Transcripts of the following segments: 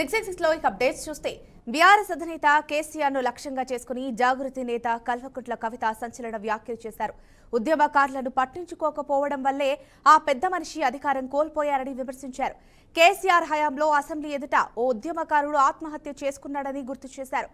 666 లో ఇక అప్డేట్స్ చూస్తే బీఆర్ఎస్ అధినేత కేసీఆర్ ను లక్ష్యంగా చేసుకుని జాగృతి నేత కల్వకుంట్ల కవిత సంచలన వ్యాఖ్యలు చేశారు. ఉద్యమకారులను పట్టించుకోకపోవడం వల్లే ఆ పెద్ద మనిషి అధికారం కోల్పోయారని విమర్శించారు. కేసీఆర్ హయాంలో అసెంబ్లీ ఎదుట ఓ ఉద్యమకారుడు ఆత్మహత్య చేసుకున్నాడని గుర్తు చేశారు.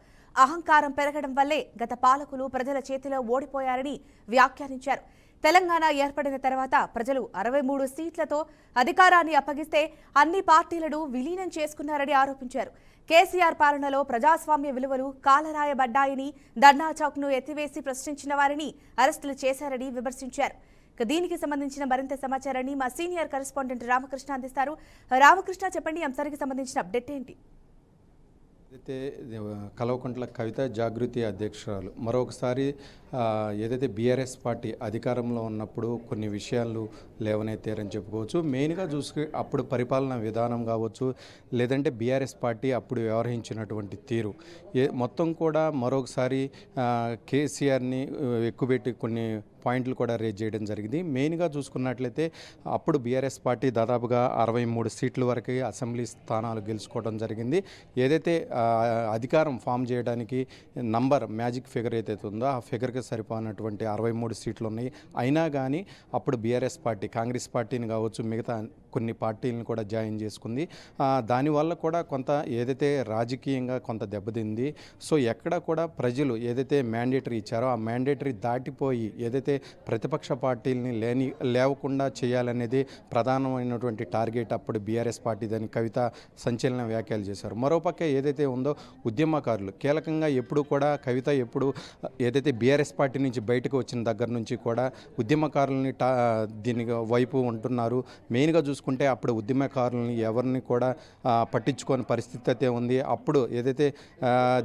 అహంకారం పెరగడం వల్లే గత పాలకులు ప్రజల చేతిలో ఓడిపోయారని వ్యాఖ్యానించారు. తెలంగాణ ఏర్పడిన తర్వాత ప్రజలు 63 సీట్లతో అధికారాన్ని అప్పగిస్తే అన్ని పార్టీలను విలీనం చేసుకున్నారని ఆరోపించారు. కేసీఆర్ పాలనలో ప్రజాస్వామ్య విలువలు కాలరాయబడ్డాయని, ధర్నా చౌక్ ను ఎత్తివేసి ప్రశ్నించిన వారిని అరెస్టులు చేశారని విమర్శించారు. దీనికి సంబంధించిన మరింత సమాచారాన్ని మా సీనియర్ కరెస్పాండెంట్ రామకృష్ణ అందిస్తారు. రామకృష్ణ, చెప్పండి, అంశానికి సంబంధించిన అప్డేట్ ఏంటి? అయితే కల్వకుంట్ల కవిత జాగృతి అధ్యక్షురాలు మరొకసారి ఏదైతే బీఆర్ఎస్ పార్టీ అధికారంలో ఉన్నప్పుడు కొన్ని విషయాలు లేవనెత్తారని చెప్పుకోవచ్చు. మెయిన్గా చూసుకు అప్పుడు పరిపాలన విధానం కావచ్చు, లేదంటే బీఆర్ఎస్ పార్టీ అప్పుడు వ్యవహరించినటువంటి తీరు మొత్తం కూడా మరొకసారి కేసీఆర్ని ఎక్కువబెట్టి కొన్ని పాయింట్లు కూడా రేజ్ చేయడం జరిగింది. మెయిన్గా చూసుకున్నట్లయితే అప్పుడు బీఆర్ఎస్ పార్టీ దాదాపుగా 63 సీట్ల వరకు అసెంబ్లీ స్థానాలు గెలుచుకోవడం జరిగింది. ఏదైతే అధికారం ఫామ్ చేయడానికి నంబర్ మ్యాజిక్ ఫిగర్ ఏదైతే ఉందో ఆ ఫిగర్కి సరిపోయినటువంటి 63 సీట్లు ఉన్నాయి. అయినా కానీ అప్పుడు బీఆర్ఎస్ పార్టీ కాంగ్రెస్ పార్టీని కావచ్చు, మిగతా కొన్ని పార్టీలను కూడా జాయిన్ చేసుకుంది. దానివల్ల కూడా కొంత ఏదైతే రాజకీయంగా కొంత దెబ్బతింది. సో ఎక్కడ కూడా ప్రజలు ఏదైతే మ్యాండేటరీ ఇచ్చారో ఆ మ్యాండేటరీ దాటిపోయి ఏదైతే ప్రతిపక్ష పార్టీలని లేవకుండా చేయాలనేది ప్రధానమైనటువంటి టార్గెట్ అప్పుడు బీఆర్ఎస్ పార్టీదని కవిత సంచలన వ్యాఖ్యలు చేశారు. మరోపక్క ఏదైతే ఉందో ఉద్యమకారులు కీలకంగా ఎప్పుడు కూడా కవిత ఎప్పుడు ఏదైతే బీఆర్ఎస్ పార్టీ నుంచి బయటకు వచ్చిన దగ్గర నుంచి కూడా ఉద్యమకారులని దీనికి వైపు ఉంటున్నారు. మెయిన్గా చూసుకుంటే అప్పుడు ఉద్యమకారులని ఎవరిని కూడా పట్టించుకోని పరిస్థితి అయితే ఉంది. అప్పుడు ఏదైతే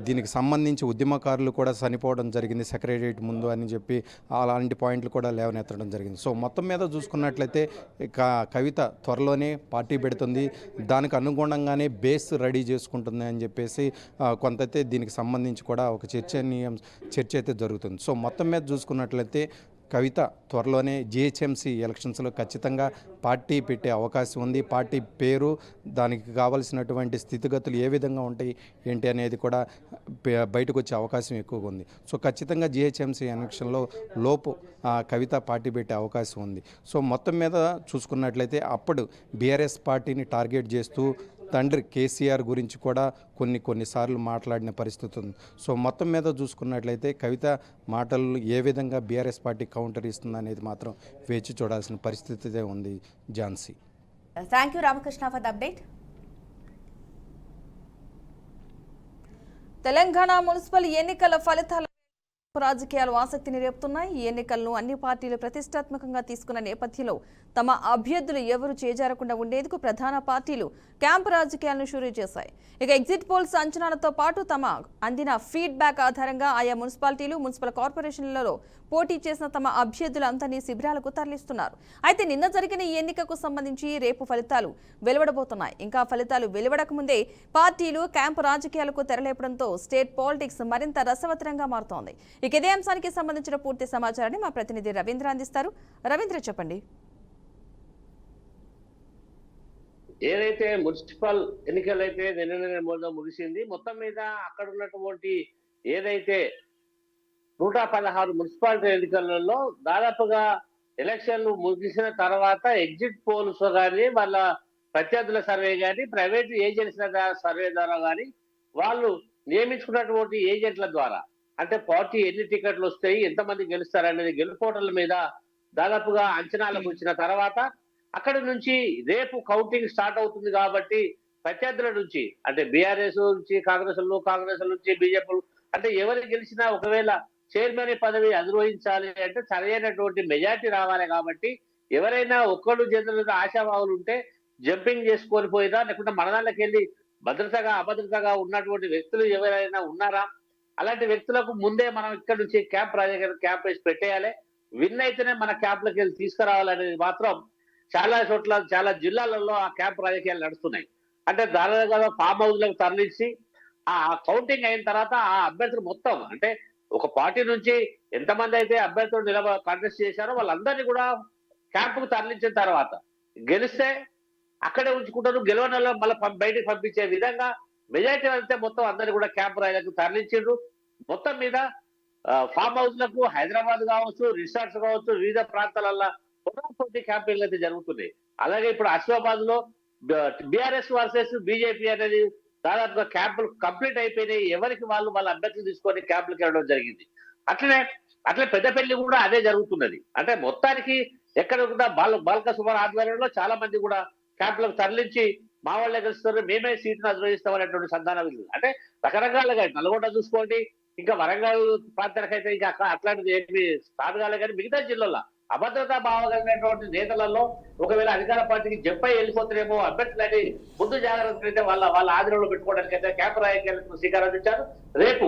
దీనికి సంబంధించి ఉద్యమకారులు కూడా చనిపోవడం జరిగింది సెక్రటరియట్ ముందు అని చెప్పి అలాంటి పాయింట్లు కూడా లేవనెత్తడం జరిగింది. సో మొత్తం మీద చూసుకున్నట్లయితే కవిత త్వరలోనే పార్టీ పెడుతుంది, దానికి అనుగుణంగానే బేస్ రెడీ చేసుకుంటుంది అని చెప్పేసి కొంతైతే దీనికి సంబంధించి కూడా ఒక చర్చ అయితే జరుగుతుంది. సో మొత్తం మీద చూసుకున్నట్లయితే కవిత త్వరలోనే జిహెచ్ఎంసీ ఎలక్షన్స్లో ఖచ్చితంగా పార్టీ పెట్టే అవకాశం ఉంది. పార్టీ పేరు, దానికి కావాల్సినటువంటి స్థితిగతులు ఏ విధంగా ఉంటాయి ఏంటి అనేది కూడా బయటకు వచ్చే అవకాశం ఎక్కువగా ఉంది. సో ఖచ్చితంగా జిహెచ్ఎంసీ ఎలక్షన్లో లోపు కవిత పార్టీ పెట్టే అవకాశం ఉంది. సో మొత్తం మీద చూసుకున్నట్లయితే అప్పుడు బీఆర్ఎస్ పార్టీని టార్గెట్ చేస్తూ తండ్రి కేసీఆర్ గురించి కూడా కొన్నిసార్లు మాట్లాడిన పరిస్థితి ఉంది. సో మొత్తం మీద చూసుకున్నట్లయితే కవిత మాటలు ఏ విధంగా బీఆర్ఎస్ పార్టీ కౌంటర్ ఇస్తుంది అనేది మాత్రం వేచి చూడాల్సిన పరిస్థితి ఉంది. Jhansi, thank you Ramakrishna for the update. Telangana municipal ఎన్నికల ఫలితాల రాజకీయాలు ఆసక్తిని రేపుతున్నాయి. ఈ ఎన్నికలను అన్ని పార్టీలు ప్రతిష్టాత్మకంగా తీసుకున్న నేపథ్యంలో తమ అభ్యర్థులు ఎవరు చేజారకుండా ఉండేందుకు ప్రధాన పార్టీలు క్యాంపు రాజకీయాలను షురూ చేశాయి. ఇక ఎగ్జిట్ పోల్స్ అంచనాలతో పాటు తమ అందిన ఫీడ్బ్యాక్ ఆధారంగా ఆయా మున్సిపాలిటీలు, మున్సిపల్ కార్పొరేషన్లలో పోటీ చేసిన తమ అభ్యర్థులందరినీ శిబిరాలకు తరలిస్తున్నారు. అయితే నిన్న జరిగిన ఈ ఎన్నికకు సంబంధించి రేపు ఫలితాలు వెలువడబోతున్నాయి. ఇంకా ఫలితాలు వెలువడక ముందే పార్టీలు క్యాంపు రాజకీయాలకు తెరలేపడంతో స్టేట్ పాలిటిక్స్ మరింత రసవత్తరంగా మారుతోంది. ఇక ఇదే అంశానికి సంబంధించిన పూర్తి సమాచారాన్ని మా ప్రతినిధి రవీంద్ర అందిస్తారు. రవీంద్ర, చెప్పండి. ఏదైతే మున్సిపల్ ఎన్నికలైతే నిన్న ముగిసింది, మొత్తం మీద అక్కడ ఉన్నటువంటి ఏదైతే 116 మున్సిపాలిటీ ఎన్నికలలో దాదాపుగా ఎలక్షన్లు ముగిసిన తర్వాత ఎగ్జిట్ పోల్స్ కానీ, వాళ్ళ ప్రత్యర్థుల సర్వే కానీ, ప్రైవేట్ ఏజెన్సీల సర్వే ద్వారా కానీ, వాళ్ళు నియమించుకున్నటువంటి ఏజెంట్ల ద్వారా, అంటే పార్టీ ఎన్ని టికెట్లు వస్తాయి, ఎంతమంది గెలుస్తారనేది గెలుపోటల మీద దాదాపుగా అంచనాలకు వచ్చిన తర్వాత అక్కడి నుంచి రేపు కౌంటింగ్ స్టార్ట్ అవుతుంది. కాబట్టి ప్రత్యర్థుల నుంచి, అంటే బీఆర్ఎస్ నుంచి కాంగ్రెస్ నుంచి బీజేపీ, అంటే ఎవరు గెలిచినా ఒకవేళ చైర్మన్ పదవి అధిరోహించాలి అంటే సరైనటువంటి మెజార్టీ రావాలి. కాబట్టి ఎవరైనా ఒక్కళ్ళు చేతుల ఆశావాహులు ఉంటే జంపింగ్ చేసుకొని పోయినా, లేకుంటే మనదాళ్ళకి వెళ్ళి అభద్రతగా ఉన్నటువంటి వ్యక్తులు ఎవరైనా ఉన్నారా, అలాంటి వ్యక్తులకు ముందే మనం ఇక్కడ నుంచి క్యాంప్ వేసి పెట్టేయాలి. విన్ అయితేనే మన క్యాంప్లకు వెళ్ళి తీసుకురావాలనేది మాత్రం చాలా చోట్ల, చాలా జిల్లాలలో ఆ క్యాంప్ రాజకీయాలు నడుస్తున్నాయి. అంటే దాదాపుగా ఫామ్ హౌస్లకు తరలించి ఆ కౌంటింగ్ అయిన తర్వాత ఆ అభ్యర్థులు మొత్తం, అంటే ఒక పార్టీ నుంచి ఎంతమంది అయితే అభ్యర్థులు కాంటెస్ట్ చేశారో వాళ్ళందరినీ కూడా క్యాంపుకు తరలించిన తర్వాత గెలిస్తే అక్కడే ఉంచుకుంటారు, గెలవడంలో మళ్ళీ బయటకు పంపించే విధంగా మెజారిటీ వెళ్తే మొత్తం అందరినీ కూడా క్యాంప్ రాయలకు తరలించిండ్రు. మొత్తం మీద ఫామ్ హౌస్ లకు హైదరాబాద్ కావచ్చు, రిసార్ట్స్ కావచ్చు, వివిధ ప్రాంతాలలో పోటీ క్యాంపెయిన్లు అయితే జరుగుతున్నాయి. అలాగే ఇప్పుడు ఆసిఫాబాద్ లో బీఆర్ఎస్ వర్సెస్ బీజేపీ అనేది దాదాపుగా క్యాంపులు కంప్లీట్ అయిపోయినాయి. ఎవరికి వాళ్ళు వాళ్ళ అభ్యర్థులు తీసుకొని క్యాంపులకు వెళ్ళడం జరిగింది. అట్లే పెద్దపల్లి కూడా అదే జరుగుతున్నది. అంటే మొత్తానికి ఎక్కడ కూడా బాల్క సుమారు ఆధ్వర్యంలో చాలా మంది కూడా క్యాంపులకు తరలించి మా వాళ్ళే గెలుస్తారు, మేమే సీట్ను అధిరోహిస్తాం అనేటువంటి సంధానం. అంటే రకరకాలుగా నల్గొండ చూసుకోండి, ఇంకా వరంగల్ ప్రాంతానికైతే ఇంకా అట్లాంటిది ఏమి స్టార్ట్ కాలే. కానీ మిగతా జిల్లాల్లో అభద్రతా భావం కలిగినటువంటి నేతలలో ఒకవేళ అధికార పార్టీకి జంపై వెళ్ళిపోతారేమో అభ్యర్థులని ముందు జాగ్రత్తలు అయితే వాళ్ళ ఆధీనంలో పెట్టుకోవడానికి అయితే క్యాంప్ రాజకీయాలకు శ్రీకారం ఇచ్చారు. రేపు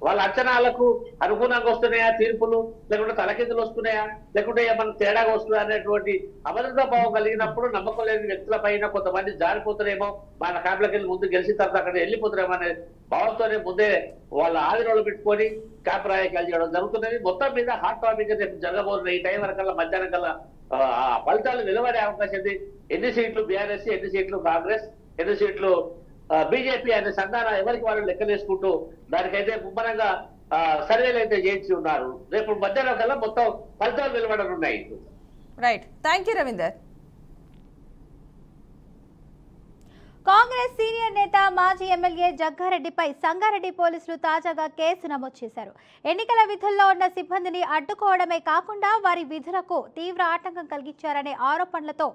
వాళ్ళ అంచనాలకు అనుగుణంగా వస్తున్నాయా తీర్పులు, లేకుంటే తలకిందులు వస్తున్నాయా, లేకుంటే ఏమన్నా తేడాగా వస్తుందా అనేటువంటి అభద్రతా భావం కలిగినప్పుడు నమ్మకం లేని వ్యక్తుల పైన కొంతమంది జారిపోతారేమో, మన క్యాంపులకు వెళ్ళి ముందు గెలిచిన తర్వాత అక్కడ వెళ్ళిపోతారేమో అనే భావంతోనే ముందే వాళ్ళ ఆధీనంలో పెట్టుకొని క్యాంప్ రాజకీయాలు చేయడం జరుగుతున్నది. మొత్తం మీద హాట్ టాపిక్ రేపు జరగబోతున్న ఈ టైం వరకల్లా మధ్యాహ్నం కల్లా ఫలితాలు వెలువడే అవకాశం ఉంది. ఎన్ని సీట్లు బీఆర్ఎస్, ఎన్ని సీట్లు కాంగ్రెస్, ఎన్ని సీట్లు బీజేపీ అనే సంధానం ఎవరికి వాళ్ళు లెక్కలేసుకుంటూ దానికైతే ముమ్మరంగా సర్వేలు అయితే చేయించి ఉన్నారు. రేపు మధ్యాహ్నం కల్లా మొత్తం ఫలితాలు వెలువడనున్నాయి. Right, thank you Ravinder. Congress senior నేత మాజీ ఎమ్మెల్యే జగ్గారెడ్డిపై సంగారెడ్డి పోలీసులు తాజాగా కేసు నమోదు చేశారు. ఎన్నికల విధుల్లో ఉన్న సిబ్బందిని అడ్డుకోవడమే కాకుండా వారి విధులకు తీవ్ర ఆటంకం కలిగించారనే ఆరోపణలతో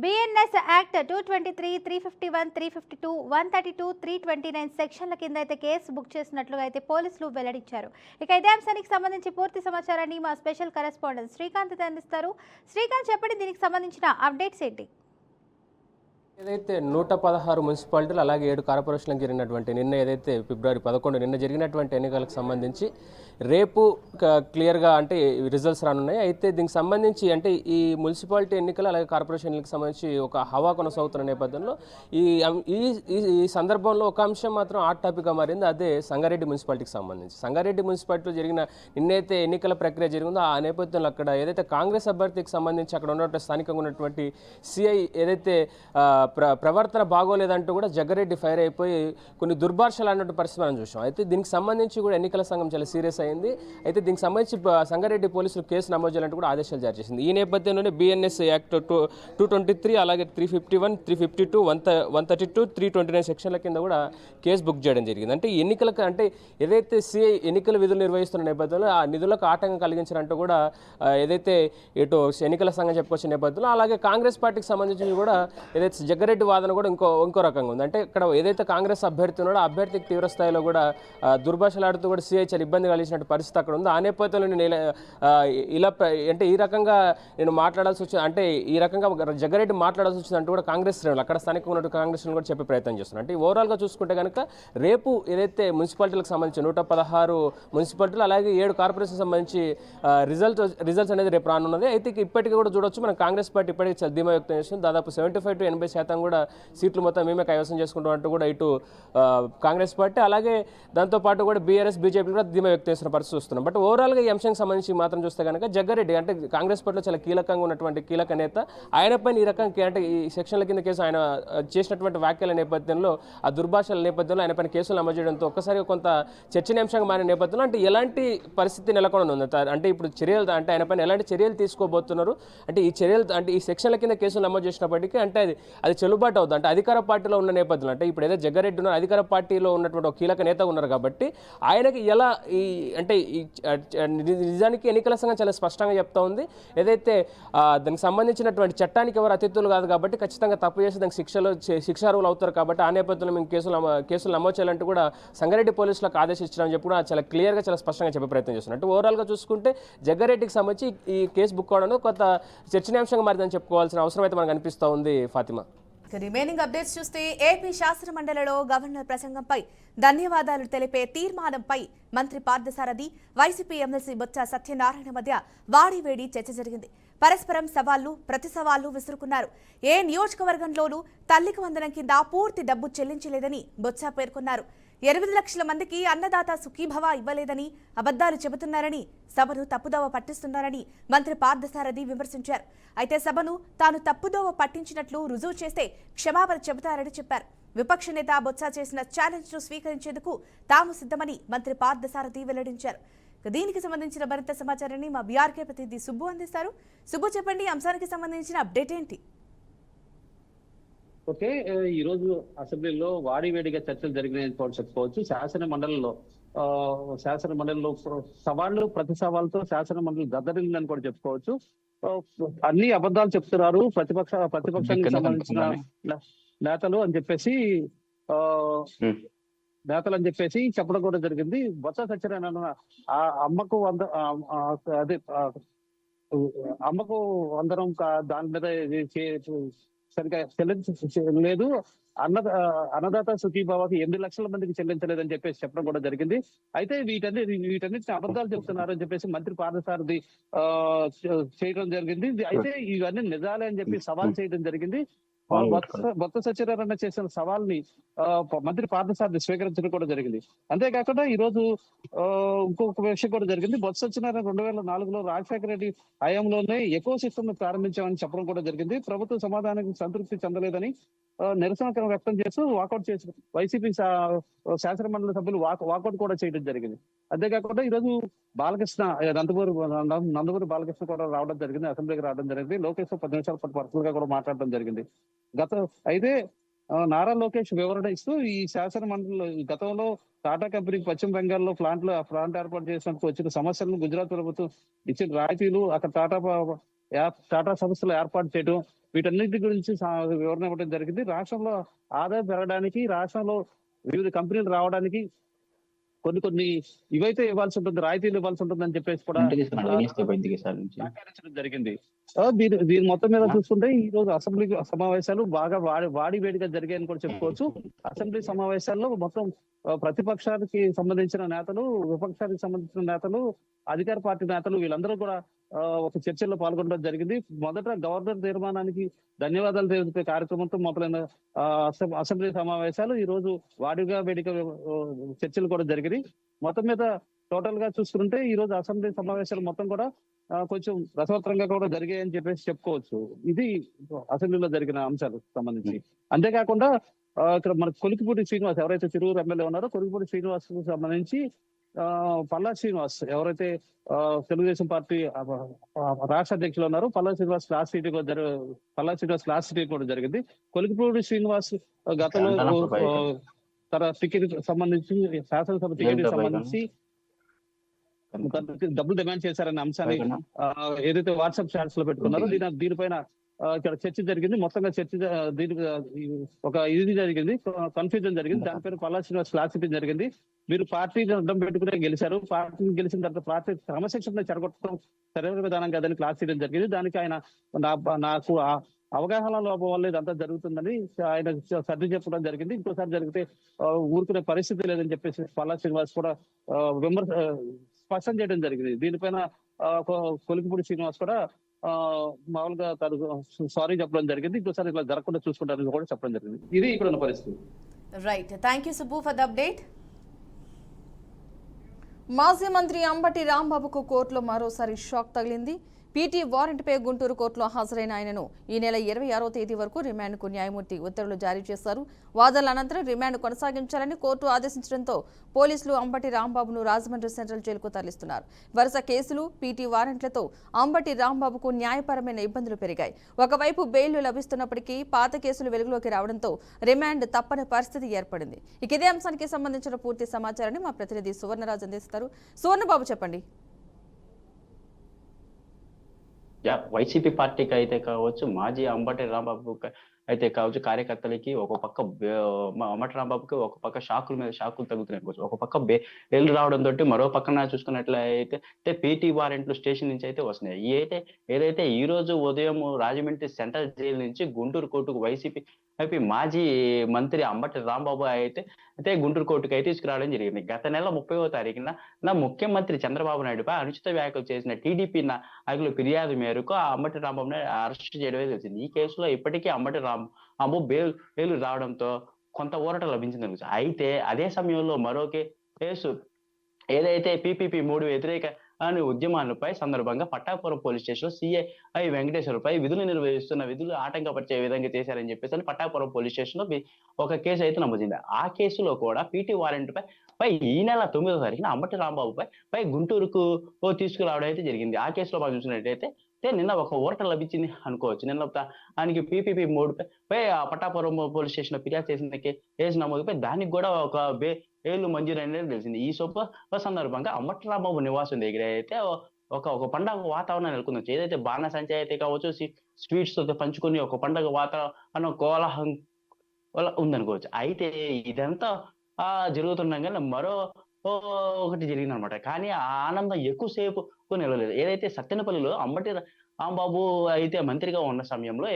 బిఎన్ఎస్ యాక్ట్ 223, 351, 352, 132, 329 సెక్షన్ల కింద అయితే కేసు బుక్ చేసినట్లుగా అయితే పోలీసులు వెల్లడించారు. ఇక ఇదే అంశానికి సంబంధించి పూర్తి సమాచారాన్ని మా స్పెషల్ కరెస్పాండెంట్ శ్రీకాంత్ అందిస్తారు. శ్రీకాంత్, చెప్పండి, దీనికి సంబంధించిన అప్డేట్స్ ఏంటి? ఏదైతే 116 మున్సిపాలిటీలు అలాగే 7 కార్పొరేషన్లకు జరిగినటువంటి నిన్న ఏదైతే ఫిబ్రవరి 11 నిన్న జరిగినటువంటి ఎన్నికలకు సంబంధించి రేపు క్లియర్గా అంటే రిజల్ట్స్ రానున్నాయి. అయితే దీనికి సంబంధించి అంటే ఈ మున్సిపాలిటీ ఎన్నికలు అలాగే కార్పొరేషన్ ఎన్నికలకు సంబంధించి ఒక హవా కొనసాగుతున్న నేపథ్యంలో ఈ సందర్భంలో ఒక అంశం మాత్రం హాట్ టాపిక్గా మారింది. అదే సంగారెడ్డి మున్సిపాలిటీకి సంబంధించి. సంగారెడ్డి మున్సిపాలిటీలో జరిగిన నిన్నైతే ఎన్నికల ప్రక్రియ జరిగిందో ఆ నేపథ్యంలో అక్కడ ఏదైతే కాంగ్రెస్ అభ్యర్థికి సంబంధించి అక్కడ ఉన్నటువంటి స్థానికంగా ఉన్నటువంటి సిఐ ఏదైతే ప్రవర్తన బాగోలేదంటూ కూడా జగ్గారెడ్డి ఫైర్ అయిపోయి కొన్ని దుర్భాషలు అన్నట్టు పరిస్థితి మనం చూసాం. అయితే దీనికి సంబంధించి కూడా ఎన్నికల సంఘం చాలా సీరియస్ అయింది. అయితే దీనికి సంబంధించి సంగారెడ్డి పోలీసులు కేసు నమోదు చేయాలంటూ కూడా ఆదేశాలు జారీ చేసింది. ఈ నేపథ్యంలోనే బిఎన్ఎస్ యాక్ట్ 223 అలాగే 351, 352, 132, 329 సెక్షన్ల కింద కూడా కేసు బుక్ చేయడం జరిగింది. అంటే ఈ ఎన్నికలకు అంటే ఏదైతే సిఐ ఎన్నికల విధులు నిర్వహిస్తున్న నేపథ్యంలో ఆ నిధులకు ఆటంకం కలిగించినట్టు కూడా ఏదైతే ఇటు ఎన్నికల సంఘం చెప్పుకొచ్చిన నేపథ్యంలో అలాగే కాంగ్రెస్ పార్టీకి సంబంధించి కూడా ఏదైతే జగ్గారెడ్డి వాదన కూడా ఇంకో రకంగా ఉంది. అంటే ఇక్కడ ఏదైతే కాంగ్రెస్ అభ్యర్థి ఉన్నాడో అభ్యర్థికి తీవ్ర స్థాయిలో కూడా దుర్భాషలాడుతూ కూడా సిఐ చాలా ఇబ్బంది కలిగినట్టు పరిస్థితి అక్కడ ఉంది. ఆ నేపథ్యంలో నేను ఇలా అంటే ఈ రకంగా నేను మాట్లాడాల్సి వచ్చింది, అంటే ఈ రకంగా జగ్గారెడ్డి మాట్లాడాల్సి వచ్చింది అంటూ కూడా కాంగ్రెస్ శ్రేణులు అక్కడ స్థానికంగా ఉన్నట్టు కాంగ్రెస్ శ్రేణులు కూడా చెప్పే ప్రయత్నం చేస్తున్నారు. అంటే ఓవరాల్గా చూసుకుంటే కనుక రేపు ఏదైతే మున్సిపాలిటీలకు సంబంధించి 116 మున్సిపాలిటీలు అలాగే 7 కార్పొరేషన్ సంబంధించి రిజల్ట్స్ అనేది రేపు రానున్నది. అయితే ఇప్పటికీ కూడా చూడొచ్చు మనం కాంగ్రెస్ పార్టీ ఇప్పటికీ చాలా ధీమా వ్యక్తం చేస్తుంది. దాదాపు 75 to 80% కూడా సీట్లు మొత్తం మేమే కైవసం చేసుకుంటాం అంటూ కూడా ఇటు కాంగ్రెస్ పార్టీ అలాగే దాంతోపాటు కూడా బీఆర్ఎస్ బీజేపీ కూడా ధీమా వ్యక్తం చేస్తున్న పరిస్థితి చూస్తున్నాం. బట్ ఓవరాల్గా ఈ అంశానికి సంబంధించి మాత్రం చూస్తే కనుక జగ్గారెడ్డి అంటే కాంగ్రెస్ పార్టీలో చాలా కీలకంగా ఉన్నటువంటి కీలక నేత, ఆయన పైన ఈ రకంగా అంటే ఈ సెక్షన్ల కింద కేసు ఆయన చేసినటువంటి వ్యాఖ్యల నేపథ్యంలో ఆ దుర్భాషల నేపథ్యంలో ఆయన పైన కేసులు నమోదు చేయడంతో ఒక్కసారిగా కొంత చర్చనీయాంశంగా మారిన నేపథ్యంలో అంటే ఎలాంటి పరిస్థితి నెలకొని ఉంది అంటే ఇప్పుడు చర్యలు అంటే ఆయన పైన ఎలాంటి చర్యలు తీసుకోబోతున్నారు అంటే ఈ చర్యలు అంటే ఈ సెక్షన్ల కింద కేసులు నమోదు చేసినప్పటికీ అంటే అది చెల్లుబాటు అవుతుంది. అంటే అధికార పార్టీలో ఉన్న నేపథ్యంలో అంటే ఇప్పుడు ఏదైతే జగ్గారెడ్డి ఉన్నారు అధికార పార్టీలో ఉన్నటువంటి ఒక కీలక నేత ఉన్నారు కాబట్టి ఆయనకి ఎలా ఈ అంటే ఈ నిజానికి ఎన్నికల సంఘం చాలా స్పష్టంగా చెప్తా ఉంది. ఏదైతే దానికి సంబంధించినటువంటి చట్టానికి ఎవరు అతిథులు కాదు కాబట్టి ఖచ్చితంగా తప్పు చేసి దానికి శిక్షార్హులు అవుతారు కాబట్టి ఆ నేపథ్యంలో మేము కేసులు నమోదు చేయాలంటూ కూడా సంగారెడ్డి పోలీసులకు ఆదేశించడం చెప్పి కూడా చాలా క్లియర్గా చాలా స్పష్టంగా చెప్పే ప్రయత్నం చేస్తున్నారు. అంటే ఓవరాల్గా చూసుకుంటే జగ్గారెడ్డికి సంబంధించి ఈ కేసు బుక్ అవడం కొంత చర్చనీయాంశంగా మారిందని చెప్పుకోవాల్సిన అవసరం అయితే మనకు అనిపిస్తూ ఉంది. ఫాతిమా, రిమైనింగ్ అప్డేట్స్ చూస్తే ఏపీ శాసన మండలిలో గవర్నర్ ప్రసంగంపై ధన్యవాదాలు తెలిపే తీర్మానంపై మంత్రి పార్థసారథి వైసీపీ ఎమ్మెల్సీ బొత్స సత్యనారాయణ మధ్య వాడివేడి చర్చ జరిగింది. పరస్పరం సవాళ్లు ప్రతి సవాళ్లు విసురుకున్నారు. ఏ నియోజకవర్గంలోనూ తల్లికి వందనం కింద పూర్తి డబ్బు చెల్లించలేదని బొత్స పేర్కొన్నారు. 8 లక్షల మందికి అన్నదాత సుఖీభవ ఇవ్వలేదని అబద్ధాలు చెబుతున్నారని సభను తప్పుదోవ పట్టిస్తున్నారని మంత్రి పార్థసారథి విమర్శించారు. అయితే సభను తాను తప్పుదోవ పట్టించినట్లు రుజువు చేస్తే క్షమాపణ చెబుతారని చెప్పారు. విపక్ష నేత బొత్స చేసిన ఛాలెంజ్ ను స్వీకరించేందుకు తాము సిద్ధమని మంత్రి పార్థసారథి వెల్లడించారు. దీనికి సంబంధించిన మరింత సమాచారాన్ని మా బీఆర్కే ప్రతినిధి సుబ్బు అందిస్తారు. సుబ్బు, చెప్పండి, అంశానికి సంబంధించిన అప్డేట్ ఏంటి? ఓకే, ఈ రోజు అసెంబ్లీలో వాడివేడిగా చర్చలు జరిగినాయని కూడా చెప్పుకోవచ్చు. శాసన మండలిలో సవాళ్లు ప్రతి సవాళ్ళతో శాసన మండలి గద్దరిందని కూడా చెప్పుకోవచ్చు. అన్ని అబద్ధాలు చెప్తున్నారు ప్రతిపక్షానికి సంబంధించిన నేతలు అని చెప్పేసి చెప్పడం కూడా జరిగింది. బొత్స సత్యనారాయణ అమ్మకు అందరం దాని మీద సరిగా చెల్లించలేదు, అన్నదాత సుఖీభావకి 8 లక్షల మందికి చెల్లించలేదని చెప్పేసి చెప్పడం కూడా జరిగింది. అయితే వీటన్నిటిని అబద్ధాలు చెప్తున్నారు అని చెప్పేసి మంత్రి పార్థసారథి చేయడం జరిగింది. అయితే ఇవన్నీ నిజాలే అని చెప్పి సవాల్ చేయడం జరిగింది. బొత్స సత్యనారాయణ చేసిన సవాల్ని మంత్రి పార్థసారథి స్వీకరించడం కూడా జరిగింది. అంతేకాకుండా ఈ రోజు ఇంకొక విషయం కూడా జరిగింది. బొత్స సత్యనారాయణ 2004లో రాజశేఖర రెడ్డి హయాంలోనే ఎకో సిస్టమ్ ను ప్రారంభించామని చెప్పడం కూడా జరిగింది. ప్రభుత్వ సమాధానానికి సంతృప్తి చెందలేదని నిరసన వ్యక్తం చేస్తూ వాకౌట్ చేసి వైసీపీ శాసన మండలి సభ్యులు వాకౌట్ కూడా చేయడం జరిగింది. అంతేకాకుండా ఈ రోజు బాలకృష్ణ నందమూరి బాలకృష్ణ కూడా రావడం జరిగింది, అసెంబ్లీకి రావడం జరిగింది. లోకేష్ 10 నిమిషాల పాటు పర్సనల్ గా కూడా మాట్లాడడం జరిగింది. అయితే నారా లోకేష్ వివరణ ఇస్తూ ఈ శాసన మండలిలో గతంలో టాటా కంపెనీకి పశ్చిమ బెంగాల్లో ప్లాంట్ ఏర్పాటు చేసినందుకు వచ్చిన సమస్యలను గుజరాత్ ప్రభుత్వం ఇచ్చిన రాయితీలు, అక్కడ టాటా సంస్థలు ఏర్పాటు చేయడం, వీటన్నిటి గురించి వివరణ ఇవ్వడం జరిగింది. రాష్ట్రంలో ఆదాయం పెరగడానికి, రాష్ట్రంలో వివిధ కంపెనీలు రావడానికి కొన్ని ఇవైతే ఇవ్వాల్సి ఉంటుంది, రాయితీలు ఇవ్వాల్సి ఉంటుంది అని చెప్పేసి కూడా వ్యాఖ్యానించడం జరిగింది. దీని మొత్తం మీద చూసుకుంటే ఈ రోజు అసెంబ్లీ సమావేశాలు బాగా వాడివేడిగా జరిగాయని కూడా చెప్పుకోవచ్చు. అసెంబ్లీ సమావేశాల్లో మొత్తం ప్రతిపక్షానికి సంబంధించిన నేతలు, విపక్షానికి సంబంధించిన నేతలు, అధికార పార్టీ నేతలు వీళ్ళందరూ కూడా ఒక చర్చల్లో పాల్గొనడం జరిగింది. మొదట గవర్నర్ తీర్మానానికి ధన్యవాదాలు తెలిపే కార్యక్రమంతో మొదలైన అసెంబ్లీ సమావేశాలు ఈ రోజు వేడిగా చర్చలు కూడా జరిగినాయి. మొత్తం మీద టోటల్ గా చూసుకుంటే ఈ రోజు అసెంబ్లీ సమావేశాలు మొత్తం కూడా కొంచెం రసవత్తరంగా కూడా జరిగాయని చెప్పేసి చెప్పుకోవచ్చు. ఇది అసెంబ్లీలో జరిగిన అంశాలకు సంబంధించి. అంతేకాకుండా ఇక్కడ మన కొలికిపూడి శ్రీనివాస్ ఎవరైతే తిరువురు ఎమ్మెల్యే ఉన్నారో, కొలికిపూడి శ్రీనివాస్ కు సంబంధించి పల్లా శ్రీనివాస్ ఎవరైతే తెలుగుదేశం పార్టీ రాష్ట్ర అధ్యక్షులు ఉన్నారో పల్లా శ్రీనివాస్ క్లాస్ సిటీ కూడా జరిగింది. కొలికిపూడి శ్రీనివాస్ గతంలో తన టికెట్ సంబంధించి శాసనసభ టికెట్ సంబంధించి డబ్బులు డిమాండ్ చేశారనే అంశాన్ని ఏదైతే వాట్సాప్ చాట్స్ లో పెట్టుకున్నారో దీనిపైన ఇక్కడ చర్చ జరిగింది. మొత్తంగా దీనికి ఒక ఇది జరిగింది, కన్ఫ్యూజన్ జరిగింది. దానిపైన పల్లా శ్రీనివాస్ క్లాస్ సిటీ జరిగింది. మీరు పార్టీ అడ్డం పెట్టుకునే గెలిచారు, పార్టీ గెలిచిన తర్వాత పార్టీ క్రమశిక్షణ చెడగొట్టడం సరైన విధానం కాదని క్లాస్ చేయడం జరిగింది. దానికి ఆయన నాకు అవగాహన లోపం వల్ల ఇదంతా జరుగుతుందని ఆయన సర్ది చెప్పడం జరిగింది. ఇంకోసారి జరిగితే ఊరుకునే పరిస్థితి లేదని చెప్పేసి పల్లా శ్రీనివాస్ కూడా స్పష్టం చేయడం జరిగింది. దీనిపైన కొలికిపూడి శ్రీనివాస్ కూడా మామూలుగా తను సారీ చెప్పడం జరిగింది. ఇంకోసారి ఇట్లా జరగకుండా చూసుకుంటారని కూడా చెప్పడం జరిగింది. ఇది ఇక్కడ ఉన్న పరిస్థితి. Right, thank you Subbu for the update. మాజీ మంత్రి అంబటి రాంబాబుకు కోర్టులో మరోసారి షాక్ తగిలింది. పీటీ వారెంట్పై గుంటూరు కోర్టులో హాజరైన ఆయనను ఈ నెల 26వ తేదీ వరకు రిమాండ్కు న్యాయమూర్తి ఉత్తర్వులు జారీ చేశారు. వాదనల అనంతరం రిమాండ్ కొనసాగించాలని కోర్టు ఆదేశించడంతో పోలీసులు అంబటి రాంబాబును రాజమండ్రి సెంట్రల్ జైలుకు తరలిస్తున్నారు. వరుస కేసులు, పీటీ వారెంట్లతో అంబటి రాంబాబుకు న్యాయపరమైన ఇబ్బందులు పెరిగాయి. ఒకవైపు బెయిల్ లభిస్తున్నప్పటికీ పాత కేసులు వెలుగులోకి రావడంతో రిమాండ్ తప్పని పరిస్థితి ఏర్పడింది. ఇక ఇదే అంశానికి సంబంధించిన పూర్తి సమాచారాన్ని మా ప్రతినిధి సువర్ణరాజు అందిస్తారు. సువర్ణబాబు, చెప్పండి. వైసీపీ పార్టీకి అయితే కావచ్చు, మాజీ అంబటి రాంబాబు అయితే కావచ్చు, కార్యకర్తలకి ఒక పక్క అంబటి రాంబాబుకి ఒక పక్క షాకుల మీద షాకులు తగ్గుతున్నాయి. ఒక పక్క బెయిల్ రావడంతో మరో పక్కన చూసుకున్నట్లయితే పీటీ వారెంట్లు స్టేషన్ నుంచి అయితే వస్తున్నాయి. ఏదైతే ఈ రోజు ఉదయం రాజమండ్రి సెంట్రల్ జైలు నుంచి గుంటూరు కోర్టుకు వైసీపీ మాజీ మంత్రి అంబటి రాంబాబు అయితే గుంటూరు కోర్టుకు అయితే తీసుకురావడం జరిగింది. గత నెల 30వ తారీఖున ముఖ్యమంత్రి చంద్రబాబు నాయుడుపై అనుచిత వ్యాఖ్యలు చేసిన టీడీపీ నాయకుల ఫిర్యాదు మేరకు అంబటి రాంబాబుని అరెస్ట్ చేయడమే తెలిసింది. ఈ కేసులో ఇప్పటికీ అంబటి రాంబాబు బెయిల్ రావడంతో కొంత ఊరట లభించింది. అయితే అదే సమయంలో మరో కేసు ఏదైతే PPP 3 వ్యతిరేక అని ఉద్యమాలపై సందర్భంగా పట్టాపురం పోలీస్ స్టేషన్ CI వెంకటేశ్వర్పై విధులు నిర్వహిస్తున్న విధులు ఆటంకపరిచే విధంగా చేశారని చెప్పేసి పట్టాపురం పోలీస్ స్టేషన్ లో ఒక కేసు అయితే నమోదైంది. ఆ కేసులో కూడా PT వారెంట్ పై ఈ నెల 9వ తారీఖున అంబటి రాంబాబుపై గుంటూరుకు తీసుకురావడం అయితే జరిగింది. ఆ కేసులో మనం చూసినట్టయితే నిన్న ఒక ఊరట లభించింది అనుకోవచ్చు. నిన్న ఆయనకి PPP 3 పై పట్టాపురం పోలీస్ స్టేషన్ లో ఫిర్యాదు చేసిన కేసు నమోదుపై దానికి కూడా ఒక ఏళ్ళు మంజూరు అనేది తెలిసింది. ఈ సందర్భంగా అంబటి రాంబాబు నివాసం దగ్గర అయితే ఒక పండగ వాతావరణం నెలకొంది. ఏదైతే బాణసంచా అయితే కావచ్చు, స్వీట్స్ తో పంచుకొని ఒక పండగ వాతావరణం కోలాహలం ఉందనుకోవచ్చు. అయితే ఇదంతా జరుగుతుండగానే మరో ఒకటి జరిగింది అనమాట. కానీ ఆ ఆనందం ఎక్కువసేపు నిలవలేదు. ఏదైతే సత్తెనపల్లిలో అంబటి రాంబాబు అయితే మంత్రిగా ఉన్న సమయంలో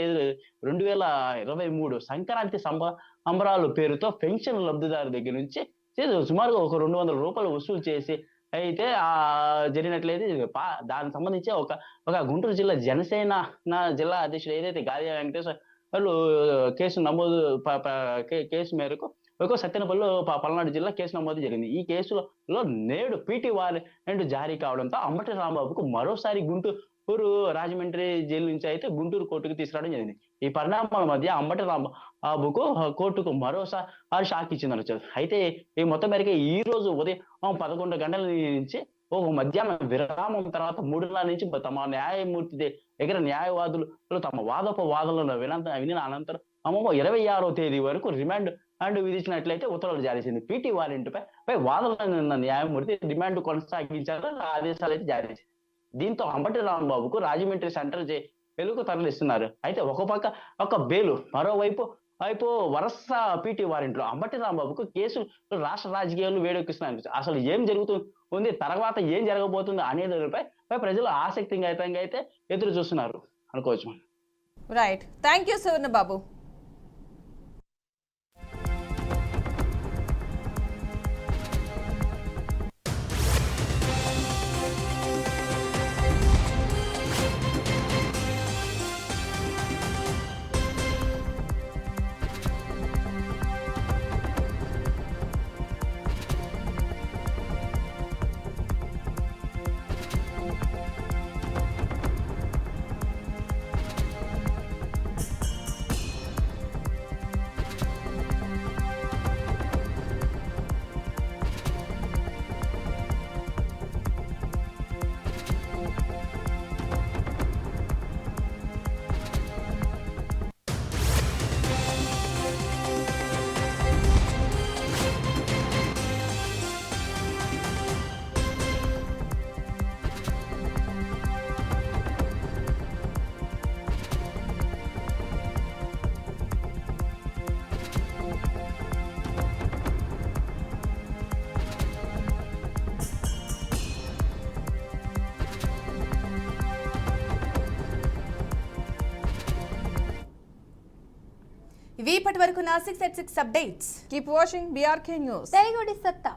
2023 సంక్రాంతి సంబరాలు పేరుతో పెన్షన్ లబ్ధిదారు దగ్గర నుంచి సుమారుగా ఒక 200 రూపాయలు వసూలు చేసి అయితే జరిగినట్లయితే దానికి సంబంధించి ఒక గుంటూరు జిల్లా జనసేన జిల్లా అధ్యక్షుడు ఏదైతే గాలి వెంకటేశ్వర వాళ్ళు కేసు మేరకు సత్తెనపల్లిలో పల్నాడు జిల్లా కేసు నమోదు జరిగింది. ఈ కేసులో నేడు PT వారెంట్ జారీ కావడంతో అంబటి రాంబాబుకు మరోసారి గుంటూరు రాజమండ్రి జైలు నుంచి అయితే గుంటూరు కోర్టుకు తీసుకురావడం జరిగింది. ఈ పరిణామాల మధ్య అంబటి రాంబాబుకు కోర్టుకు మరోసారి షాక్ ఇచ్చిందని. అయితే ఈ మొత్తం మేరకు ఈ రోజు ఉదయం 11 గంటల నుంచి ఒక మధ్యాహ్నం విరామం తర్వాత 3 నుంచి తమ న్యాయమూర్తి దగ్గర న్యాయవాదులు తమ వాదోపవాదనలను వినిన అనంతరం 26వ తేదీ వరకు రిమాండ్ విధించినట్లయితే ఉత్తర్వులు జారీ చేసింది. PT వారెంట్ పై వాదనలు ఉన్న న్యాయమూర్తి రిమాండ్ కొనసాగించాలని ఆదేశాలు అయితే జారీ చేసింది. దీంతో అంబటి రాంబాబుకు రాజమండ్రి సెంట్రల్ జైలుకు తరలిస్తున్నారు. అయితే ఒక బెయిలు, మరోవైపు వరుస PT వారెంట్లు అంబటి రాంబాబుకు కేసులు రాష్ట్ర రాజకీయాలు వేడెక్కిస్తున్నాయి. అసలు ఏం జరుగుతుంది, తర్వాత ఏం జరగబోతుంది అనే దానిపై ప్రజలు ఆసక్తిగా అయితే ఎదురు చూస్తున్నారు అనుకోవచ్చు. Right, thank you Suvarna Babu. ఇవి ఇప్పటి వరకు నా 686 updates. Keep watching BRK news. తెలుగుడి సత్తా.